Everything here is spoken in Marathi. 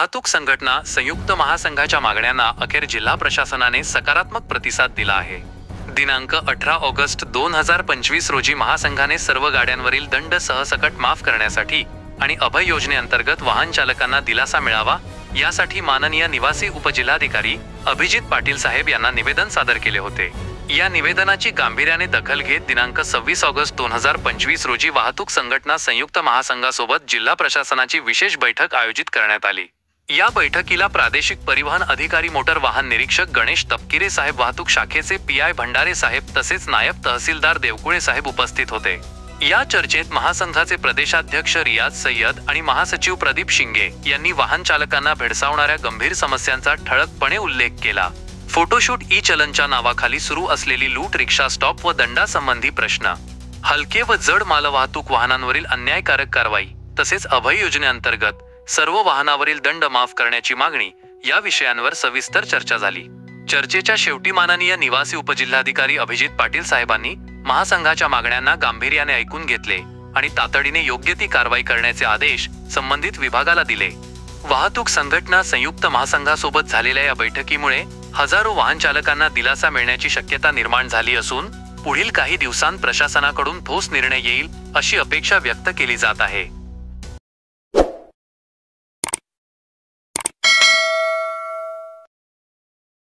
वाहतूक संघटना संयुक्त महासंघाच्या मागण्यांना अखेर जिल्हा प्रशासनाने सकारात्मक प्रतिसाद दिला आहे। दिनांक 18 ऑगस्ट 2025 रोजी महासंघाने सर्व गाड्यांवरील दंड सहसकट माफ करण्यासाठी आणि अभय योजनेअंतर्गत वाहन चालकांना दिलासा मिळावा यासाठी माननीय निवासी उपजिल्हाधिकारी अभिजित पाटील साहेब यांना निवेदन सादर केले होते। या निवेदनाची गांभीर्याने दखल घेत दिनांक 26 ऑगस्ट 2025 रोजी वाहतूक संघटना संयुक्त महासंघासोबत जिल्हा प्रशासनाची विशेष बैठक आयोजित करण्यात आली। या बैठकीला प्रादेशिक परिवहन अधिकारी मोटर वाहन निरीक्षक गणेश तपकिरे साहेब, वाहतूक शाखेचे पीआय भंडारे साहेब तसेच नायब तहसीलदार देवकुळे साहेब उपस्थित होते। या चर्चेत महासंघाचे प्रदेशाध्यक्ष रियाज सय्यद आणि महासचिव प्रदीप शिंगे यांनी वाहन चालकांना भेडसावणाऱ्या गंभीर समस्यांचा ठळकपणे उल्लेख केला। फोटोशूट ई चलनच्या नावाखाली सुरू असलेली लूट, रिक्षा स्टॉप व दंडासंबंधी प्रश्न, हलके व जड मालवाहतूक वाहनांवरील अन्यायकारक कारवाई तसेच अभय योजनेअंतर्गत सर्व वाहनावरील दंड माफ करण्याची मागणी या विषयांवर सविस्तर चर्चा झाली। चर्चेच्या शेवटी माननीय निवासी उपजिल्हाधिकारी अभिजित पाटील साहेबांनी महासंघाच्या मागण्यांना गांभीर्याने ऐकून घेतले आणि तातडीने योग्य ती कारवाई करण्याचे आदेश संबंधित विभागाला दिले। वाहतूक संघटना संयुक्त महासंघासोबत झालेल्या या बैठकीमुळे हजारो वाहन चालकांना दिलासा मिळण्याची शक्यता निर्माण झाली असून पुढील काही दिवसांत प्रशासनाकडून ठोस निर्णय येईल अशी अपेक्षा व्यक्त केली जात आहे।